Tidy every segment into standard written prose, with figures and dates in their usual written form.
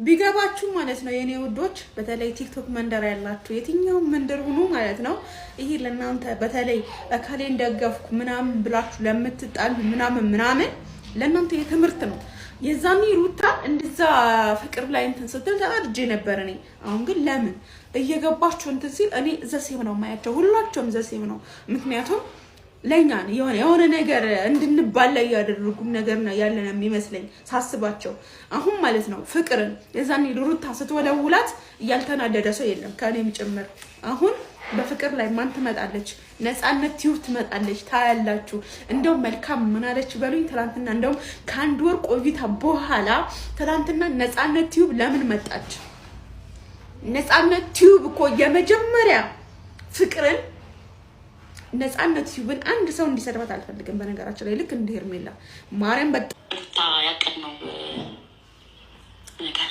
ቢገባችሁ ማለት ነው የኔ ውዶች በተለይ ቲክቶክ መንደር ያላችሁ የትኛው መንደር ሆኖ ማለት ነው ይሄ ለናንተ በተለይ አካሌን ደገፍኩ ምናምን ብላችሁ ለምትጣሉ ምናምን ለናንተ የትምርት ነው የዛኔ ሩታ እንደዛ ፍቅር ላይ እንትን ስትል ተናድጄ ነበር እኔ አሁን ግን ለምን እየገባችሁ እንትን ሲል እኔ ዘሴም ነው ማያቸው ሁላችሁም ዘሴም ነው ምክንያቱም ለኛ የሆነ ነገር እንድንባላ ያደረጉ ነገር ነው ያለና የሚመስለኝ ሳስባቸው አሁን ማለት ነው ፍቅርን የዛኔ ሩታ ስትወለውላት ያልተናደደ ሰው የለም ከኔም ጭምር አሁን በፍቅር ላይ ማን ትመጣለች ነፃነት ቲዩብ ትመጣለች ታያላችሁ እንደው መልካም ምን አለች በሉኝ ትላንትና እንደው ካንድ ወር ቆይታ በኋላ ትላንትና ነፃነት ቲዩብ ለምን መጣች ነፃነት ቲዩብ እኮ የመጀመሪያ ፍቅርን ነፃነት ቲዩብን አንድ ሰው እንዲሰድባት አልፈልግም በነገራችን ላይ ልክ እንደ ሄርሜላ ማርያም በጣ ያቀድነው ነገር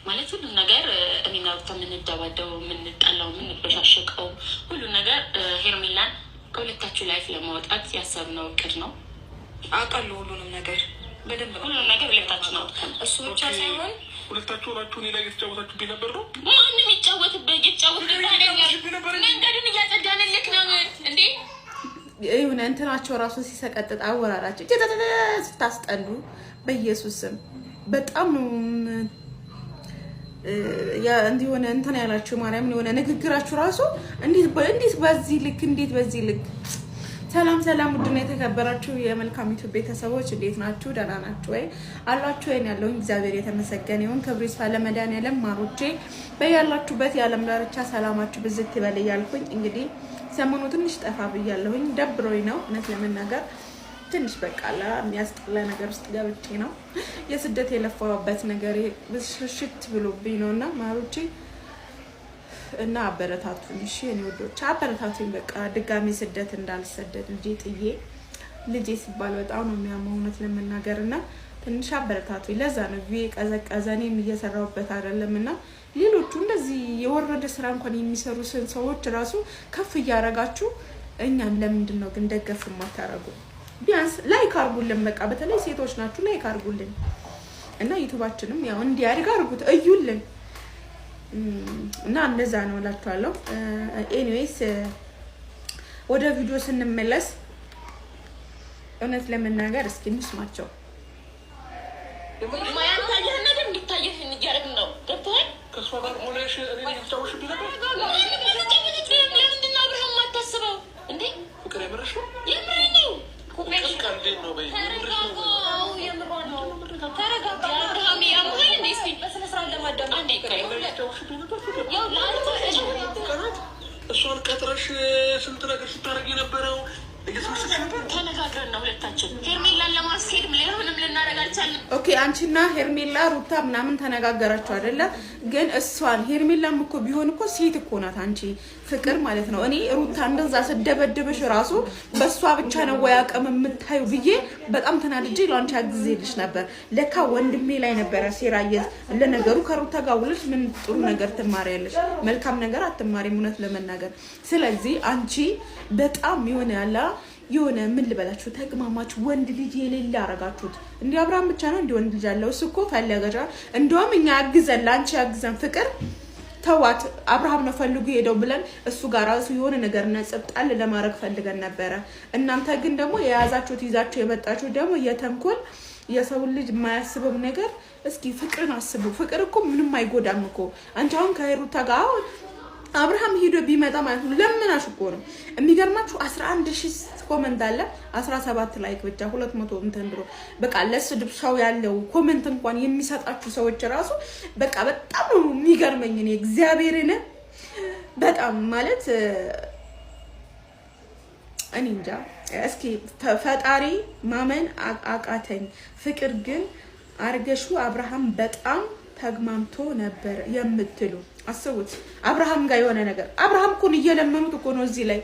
ማለት ሁሉ ነገር እኔና ሩታ የምንደባደው የምንጣላው የምንበሻሸቀው ሁሉ ነገር ሄርሜላን ከሁለታችሁ ላይፍ ለማውጣት ያሰብነው እቅድ ነው አውቃለሁ ሁሉንም ነገር በደንብ ሁሉንም ነገር ሁለታችሁ ነው እሱ ብቻ ሳይሆን ሁለታችሁ ናችሁ እኔ ላይ የተጫወታችሁ ነበር ነው ማንም ይጫወትበት መንገዱን እያጸዳንልክ ነው እንዴ ይሁን እንትናቸው ራሱ ሲሰቀጥጥ አወራራቸው ስታስጠሉ በኢየሱስ ስም በጣም ነው ያ እንዲሆነ እንትን ያላችሁ ማርያም የሆነ ንግግራችሁ ራሱ እንዴት በዚህ ልክ ሰላም ውድና የተከበራችሁ የመልካም ዩቲዩብ ቤተሰቦች እንዴት ናችሁ ደህና ናችሁ ወይ አላችሁ ወይ ያለው እግዚአብሔር የተመሰገነ ይሁን ክብር ይስፋ ለመድኃኒዓለም ማሮቼ በያላችሁበት የዓለም ዳርቻ ሰላማችሁ ብዝት ይበል እያልኩኝ እንግዲህ ሰሞኑ ትንሽ ጠፋ ብያለሁኝ ደብሮኝ ነው እውነት ለመናገር ትንሽ በቃላ የሚያስጠላ ነገር ውስጥ ገብቼ ነው የስደት የለፋውበት ነገር ሽት ብሎብኝ ነውና ማሮቼ እና አበረታቱኝ እሺ እኔ ወዶች አበረታቱኝ በቃ ድጋሚ ስደት እንዳልሰደድ ልጄ ሲባል በጣም ነው የሚያመውነት ለመናገርና ትንሽ አበረታቱኝ ለዛ ነው ቀዘቀዘኔም እየሰራውበት አይደለምና ሌሎቹ እንደዚህ የወረደ ስራ እንኳን የሚሰሩ ሰዎች ራሱ ከፍ ያረጋችሁ እኛን ለምንድን ነው ግን ደገፍ ማታረጉ ቢያንስ ላይክ አርጉልን በቃ በተለይ ሴቶች ናችሁ ላይክ አርጉልን እና ዩቲዩባችንም ያው እንዲያድግ አርጉት እዩልን እና እንደዛ ነው እላችኋለሁ ኤኒዌይስ ወደ ቪዲዮ ስንመለስ እውነት ለመናገር እስኪ እንስማቸው ማያን ታየህና እንድታየህ እንዲያረግ ነው ገብቶሃል ከሷ ጋር ሆነሽ እኔ ልታውሽ ቢነበር ለምንድን ነው አብረን ማታስበው እንዴ ፍቅር የምርሽ ነው ኩፔሽ ካንዴ ነው በይ ተረጋጋ አብርሃም ያምሃል እንዴ እስቲ በስነ ስርዓት ለማዳም አንዴ ያው እሷን ቀጥረሽ ስንት ነገር ስታረጊ ነበረው ተነጋግረን ነው ሁለታችን ሄርሜላን ለማስኬድ ምንም ልናደርግ አልቻልንም ኦኬ አንቺና ሄርሜላ ሩታ ምናምን ተነጋገራችሁ አይደለ ግን እሷን ሄርሜላም እኮ ቢሆን እኮ ሴት እኮ ናት አንቺ ፍቅር ማለት ነው እኔ ሩታ እንደዛ ስደበድብሽ ራሱ በሷ ብቻ ነው ወይ አቀም የምታዩ ብዬ በጣም ተናድጄ ላንቺ አግዜልሽ ነበር ለካ ወንድሜ ላይ ነበር ሲራየ ለነገሩ ከሩታ ጋር ውልሽ ምን ጥሩ ነገር ትማሪያለሽ መልካም ነገር አትማሪም እውነት ለመናገር ስለዚህ አንቺ በጣም የሆነ ምን ልበላችሁ ተግማማች ወንድ ልጅ የሌለ አረጋችሁት እንዴ አብርሃም ብቻ ነው እንዴ ወንድ ልጅ አለው እሱ እኮ ፈለገጃ እንደውም እኛ አግዘን ላንቺ አግዘን ፍቅር ተዋት አብርሃም ነው ፈልጉ ሄደው ብለን እሱ ጋር ራሱ የሆነ ነገር ነጽብጣል ለማድረግ ፈልገን ነበር እናንተ ግን ደግሞ የያዛችሁት ይዛችሁ የመጣችሁት ደግሞ የተንኮል የሰው ልጅ የማያስበው ነገር እስኪ ፍቅርን አስቡ ፍቅር እኮ ምንም አይጎዳም እኮ አንቺ አሁን ከሩታ ጋር አብርሃም ሄዶ ቢመጣ ማለት ነው ለምናሽ እኮ ነው የሚገርማችሁ 11000 ኮሜንት አለ 17 ላይክ ብቻ 200 እንትን ድሮ በቃ ለስድብ ሰው ያለው ኮሜንት እንኳን የሚሰጣችሁ ሰዎች ራሱ በቃ በጣም ነው የሚገርመኝ እኔ እግዚአብሔርን በጣም ማለት እኔ እንጃ እስኪ ፈጣሪ ማመን አቃተኝ ፍቅር ግን አርገሹ አብርሃም በጣም ተግማምቶ ነበር የምትሉ አስቡት አብርሃም ጋር የሆነ ነገር አብርሃም እኮ እየለመኑት እኮ ነው እዚህ ላይ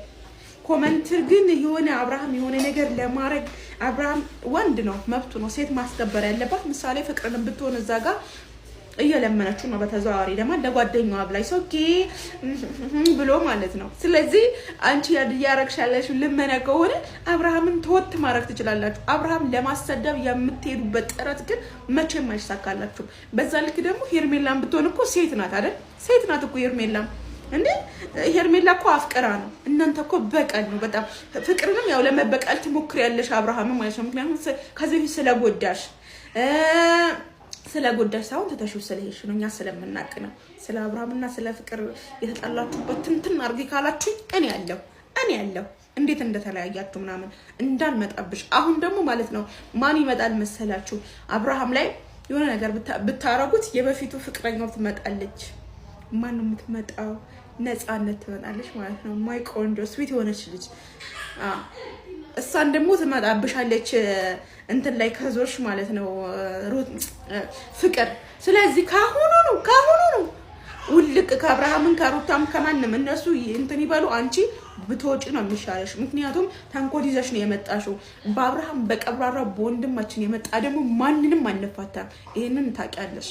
ኮሜንት ግን የሆነ አብርሃም የሆነ ነገር ለማድረግ አብርሃም ወንድ ነው መብቱ ነው ሴት ማስከበር ያለባት ምሳሌ ፍቅርን ብትሆን እዛ ጋር እየለመነችው ነው በተዘዋዋሪ ደግሞ ለጓደኛዋ ብላይ ሶኬ ብሎ ማለት ነው ስለዚህ አንቺ ያረግሻለሽ ልመና ከሆነ አብርሃምን ተወት ማረክ ትችላላችሁ አብርሃም ለማሰደብ የምትሄዱበት ጥረት ግን መቼም አይሳካላችሁ በዛ ልክ ደግሞ ሄርሜላን ብትሆን እኮ ሴት ናት አይደል ሴት ናት እኮ ሄርሜላም እንዴ ሄርሜላ እኮ አፍቀራ ነው እናንተ እኮ በቀል ነው በጣም ፍቅርንም ያው ለመበቀል ትሞክሪያለሽ አብርሃም ማለት ነው ምክንያቱም ከዚህ ስለጎዳሽ ሳይሆን ተተሽው ስለሄድሽ ነው እኛ ስለምናቅ ነው ስለ አብርሃምና ስለ ፍቅር የተጣላችሁበት ትንትን አርጊ ካላችሁ እኔ ያለው እንዴት እንደተለያያችሁ ምናምን እንዳልመጣብሽ አሁን ደግሞ ማለት ነው ማን ይመጣል መሰላችሁ አብርሃም ላይ የሆነ ነገር ብታረጉት የበፊቱ ፍቅረኛው ትመጣለች ማን ነው የምትመጣው ነፃነት ትመጣለች ማለት ነው ማይ ቆንጆ ስዊት የሆነች ልጅ እሷን ደግሞ ትመጣብሻለች እንትን ላይ ከዞርሽ ማለት ነው ፍቅር ስለዚህ ካሁኑ ነው ውልቅ ከአብርሃምን ከሩታም ከማንም እነሱ እንትን ይበሉ አንቺ ብትወጪ ነው የሚሻለሽ ምክንያቱም ተንኮል ይዘሽ ነው የመጣሽው በአብርሃም በቀብራራ በወንድማችን የመጣ ደግሞ ማንንም አንፋታም ይሄንን ታውቂያለሽ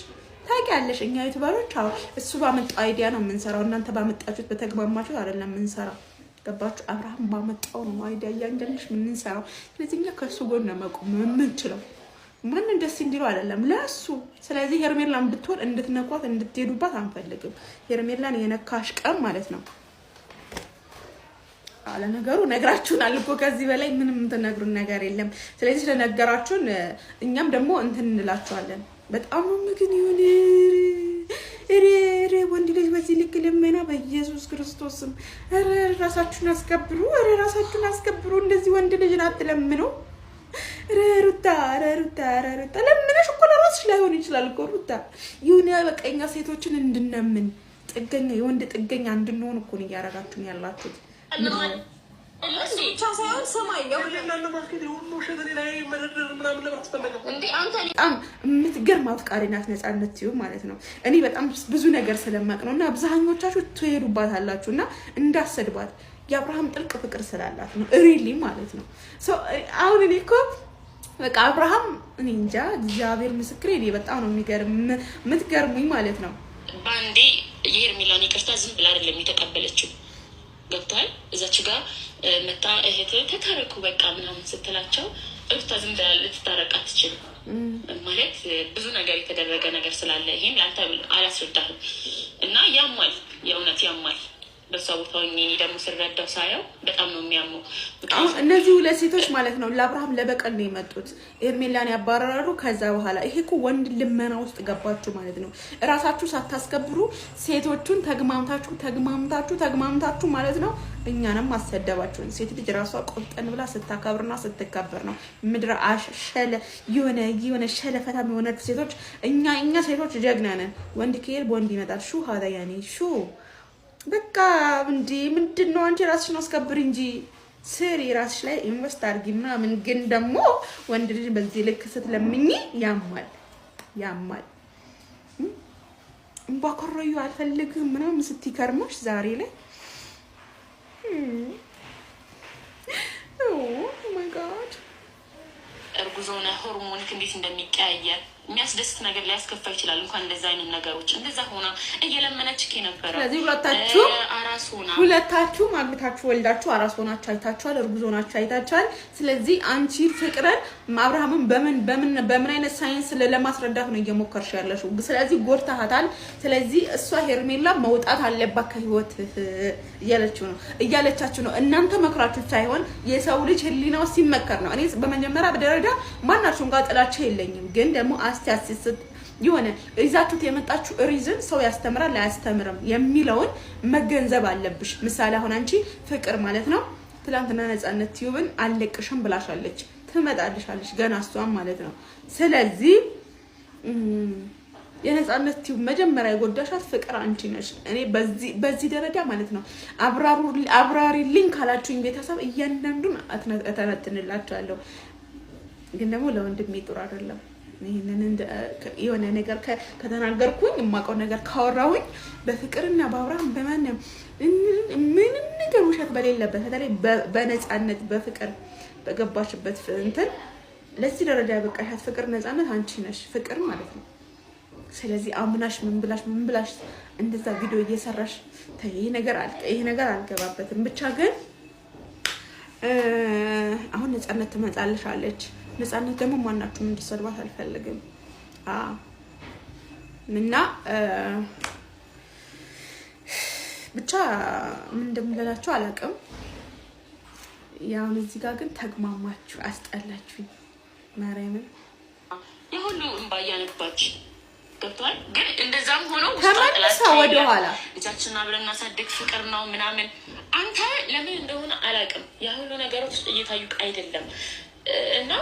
እኛ የተባሎች እሱ ባመጣው አይዲያ ነው የምንሰራው እናንተ ባመጣችሁት በተግባማችሁ አይደለም የምንሰራው ገባችሁ አብርሃም ባመጣው ነው አይዲያ ያንደንሽ የምንሰራው ስለዚህ እኛ ከሱ ጎን ነው መቆም የምንችለው ማንን ደስ እንዲለው አይደለም ለሱ ስለዚህ ሄርሜላን ብትወር እንድትነኳት እንድትሄዱባት አንፈልግም ሄርሜላን የነካሽ ቀን ማለት ነው አለ ነገሩ ነግራችሁናል እኮ ከዚህ በላይ ምንም ተነግሩን ነገር የለም ስለዚህ ስለነገራችሁን እኛም ደግሞ እንትን እንላችኋለን በጣም ግን ይሁን ወንድ ልጅ በዚህ ልክ ለመና በኢየሱስ ክርስቶስም ራሳችሁን አስከብሩ እንደዚህ ወንድ ልጅ አትለምኑ ሩታ ለምነሽ እኮ ለራስሽ ላይሆን ይችላል እኮ ሩታ ይሁን በቀኛ ሴቶችን እንድንነምን ጥገኛ የወንድ ጥገኛ እንድንሆን እኮ ነው ያረጋችሁን ያላችሁት ሳይሆን ሰማይ ያውልናል ማርኬት ሁሉ ሸገሪ ላይ መደረር ምናምን ለማስተላለፍ እንዴ አንተ የምትገርም አፍቃሪ ናት ነፃነት ይሁን ማለት ነው እኔ በጣም ብዙ ነገር ስለማቅ ነውና አብዛኞቻችሁ ትሄዱባታላችሁና እንዳሰድባት የአብርሃም ጥልቅ ፍቅር ስላላት ነው ሪሊ ማለት ነው ሶ አሁን እኔ እኮ በቃ አብርሃም እኔ እንጃ እግዚአብሔር ምስክሬ እኔ በጣም ነው የምትገርሙኝ ማለት ነው ባንዴ የሄርሜላን ይቅርታ ዝም ብላ አይደለም የተቀበለችው ገብቷል እዛች ጋር መጣ እህት ተታረቁ በቃ ምናምን ስትላቸው እርታ ዝም ብላ ልትታረቅ አትችልም ማለት ብዙ ነገር የተደረገ ነገር ስላለ ይሄን ላንተ አላስረዳህም እና ያማል የእውነት ያማል በሷ ቦታው እኔ ደግሞ ስረዳው ሳያው በጣም ነው የሚያመው እነዚህ ሁለት ሴቶች ማለት ነው ለአብርሃም ለበቀል ነው የመጡት ሄርሜላን ያባረራሉ ከዛ በኋላ ይሄ እኮ ወንድ ልመና ውስጥ ገባችሁ ማለት ነው ራሳችሁ ሳታስከብሩ ሴቶቹን ተግማምታችሁ ማለት ነው እኛንም አሰደባችሁን ሴት ልጅ ራሷ ቆጠን ብላ ስታከብርና ስትከበር ነው ምድረ አሸለ የሆነ ሸለፈታ የሆነ ሴቶች እኛ ሴቶች ጀግና ነን ወንድ ከሄድ ወንድ ይመጣል ሹ ሀዳ ያኔ ሹ በቃ እንዴ ምንድነው አንቺ ራስሽን አስከብሪ እንጂ ስሪ ራስሽ ላይ ኢንቨስት አድርጊ ምናምን ግን ደግሞ ወንድ ልጅ በዚህ ልክ ስትለምኝ ያማል እንባከረዩ አልፈልግም ምናምን ስትከርመሽ ዛሬ ላይ ኦ ማይ ጋድ እርጉዞና ሆርሞኒክ እንዴት እንደሚቀያየር የሚያስደስት ነገር ላይ ያስከፋ ይችላል እንኳን እንደዛ አይነት ነገሮች እንደዛ ሆና እየለመነችክ ነበር ስለዚህ ሁለታችሁ ማግብታችሁ ወልዳችሁ አራስ ሆናችሁ አይታችኋል እርጉዞ ናችሁ አይታችኋል ስለዚህ አንቺ ፍቅርን አብርሃምን በምን አይነት ሳይንስ ለማስረዳት ነው እየሞከርሽ ያለሽው ስለዚህ ጎርታታል ስለዚህ እሷ ሄርሜላ መውጣት አለባት ከህይወት እያለቻችሁ ነው እናንተ መክራችሁ ሳይሆን የሰው ልጅ ህሊናው ሲመከር ነው እኔ በመጀመሪያ በደረጃ ማናችሁም ጋር ጥላቻ የለኝም ግን ደግሞ አስተያየት የሆነ ይዛችሁት የመጣችሁ ሪዝን ሰው ያስተምራል አያስተምርም የሚለውን መገንዘብ አለብሽ ምሳሌ አሁን አንቺ ፍቅር ማለት ነው ትላንትና ነፃነት ቲዩብን አለቅሽም ብላሻለች ትመጣልሻለች ገና እሷም ማለት ነው ስለዚህ የነፃነት ቲዩብ መጀመሪያ የጎዳሻት ፍቅር አንቺ ነሽ እኔ በዚህ ደረጃ ማለት ነው አብራሪ ሊንክ አላችሁኝ ቤተሰብ እያንዳንዱን አተነትንላችኋለሁ ግን ደግሞ ለወንድሜ ጥሩ አይደለም ይሄንን የሆነ ነገር ከተናገርኩኝ የማውቀው ነገር ካወራሁኝ በፍቅርና በአብርሃም በማንም ምንም ነገር ውሸት በሌለበት በተለይ በነፃነት በፍቅር በገባችበት እንትን ለዚህ ደረጃ በቃሻት ፍቅር ነፃነት አንቺ ነሽ ፍቅር ማለት ነው ስለዚህ አምናሽ ምን ብላሽ እንደዛ ቪዲዮ እየሰራሽ ይሄ ነገር አልገባበትም። ብቻ ግን አሁን ነፃነት ትመጣለሽ አለች። ነፃነት ደግሞ ማናችሁም እንድትሰድባት አልፈልግም። እና ብቻ ምን እንደምልላችሁ አላውቅም። ያው እዚህ ጋር ግን ተግማማችሁ አስጠላችሁኝ። ማርያምን የሁሉ እንባ እያነባች ገብቷል። ግን እንደዛም ሆኖ ተመልሳ ወደ ኋላ ልጃችንን አብረን እናሳድግ ፍቅር ነው ምናምን። አንተ ለምን እንደሆነ አላውቅም። ያ ሁሉ ነገሮች እየታዩ አይደለም እና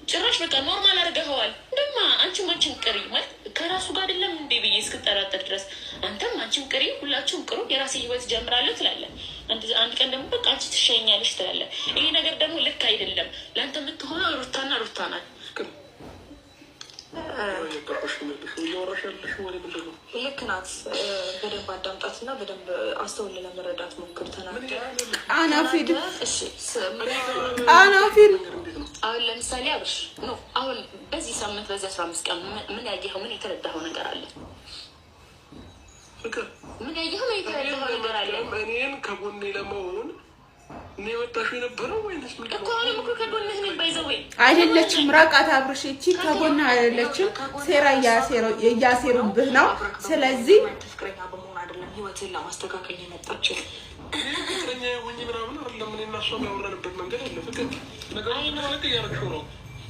ጭራሽ በቃ ኖርማል አድርገኸዋል። እንደማ አንቺም አንቺም ቅሪ ማለት ከራሱ ጋር አይደለም እንዴ ብዬ እስክጠራጠር ድረስ አንተም አንቺም ቅሪ፣ ሁላችሁም ቅሩ፣ የራሴ ህይወት ጀምራለሁ ትላለህ። አንድ ቀን ደግሞ በቃ አንቺ ትሸኛለሽ ትላለህ። ይሄ ነገር ደግሞ ልክ አይደለም። ለአንተ የምትሆነው ሩታና ሩታ ናት። ልክ ናት። በደንብ አዳምጣትና በደንብ አስተውል ለመረዳት ሞክር። አናፊድ አሁን ለምሳሌ አብርሽ ነው አሁን በዚህ ሳምንት በዚህ 15 ቀን ምን ያየኸው ምን የተረዳኸው ነገር አለ? ምን ያየኸው ምን የተረዳኸው ነገር አለ? እኔን ከጎኔ ለመሆን እኔ ወጣሽ የነበረው ወይስ ምን እኮ አሁንም እኮ ከጎንህ ነኝ። ባይዘው አይደለችም። ራቃት አብርሽ እቺ ከጎንህ አይደለችም። ሴራ እያሴሩብህ ነው። ስለዚህ ፍቅረኛ በመሆን አይደለም ህይወትን ለማስተካከል የመጣችው። ፍቅረኛ ሆኜ ምናምን አይደለም። እኔ እና እሷ ያወራንበት መንገድ አለ። ፍቅር ነገሮች እያደረግሽው ነው።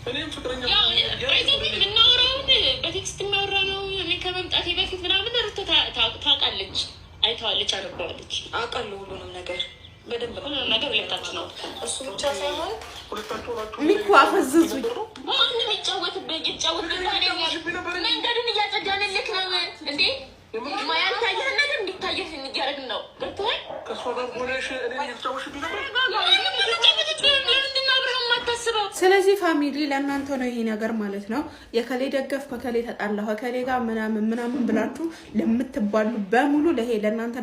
እኔም ፍቅረኛ የምናወራውን በቴክስት የሚያወራ ነው። እኔ ከመምጣቴ በፊት ምናምን ሩታ ታውቃለች፣ አይተዋለች፣ አነበዋለች። አውቃለሁ ሁሉንም ነገር በደንብ ነገር ሁለታችሁ ነው። እሱ ብቻ ሳይሆን ሚኩ አፈዘዙኝ። ማንም ይጫወትብህ መንገዱን እያጸዳንልክ ነው እንዴ? ማያልታየህ ነገር እንዲታየህ እያደረግን ነው። ገብቶሃል? ከእሷ ጋር ሆነሽ እኔ እየተጫወትሽብኝ ነበር። ስለዚህ ፋሚሊ ለእናንተ ነው ይሄ ነገር ማለት ነው። የከሌ ደገፍ ከከሌ ተጣላሁ ከከሌ ጋር ምናምን ብላችሁ ለምትባሉ በሙሉ ለሄ ለእናንተ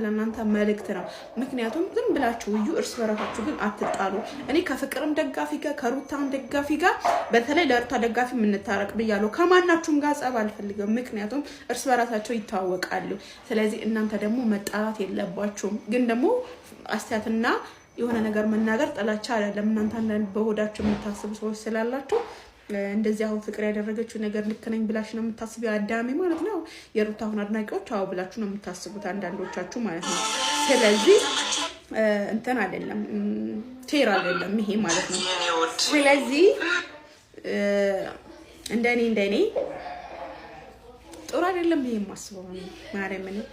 መልእክት ነው። ምክንያቱም ዝም ብላችሁ እዩ፣ እርስ በራሳችሁ ግን አትጣሉ። እኔ ከፍቅርም ደጋፊ ጋር ከሩታም ደጋፊ ጋር በተለይ ለሩታ ደጋፊ የምንታረቅ ብያለሁ። ከማናችሁም ጋር ጸብ አልፈልግም፣ ምክንያቱም እርስ በራሳቸው ይታወቃሉ። ስለዚህ እናንተ ደግሞ መጣላት የለባችሁም። ግን ደግሞ አስተያየትና የሆነ ነገር መናገር ጥላቻ አይደለም። እናንተ አንዳንድ በሆዳችሁ የምታስቡ ሰዎች ስላላችሁ እንደዚህ አሁን ፍቅር ያደረገችው ነገር ልክ ነኝ ብላሽ ነው የምታስቡ። አዳሜ ማለት ነው የሩታ አሁን አድናቂዎች አዎ ብላችሁ ነው የምታስቡት አንዳንዶቻችሁ ማለት ነው። ስለዚህ እንትን አይደለም ፌር አይደለም ይሄ ማለት ነው። ስለዚህ እንደኔ ጥሩ አይደለም ይሄ ማስበው ነው ማረም ነው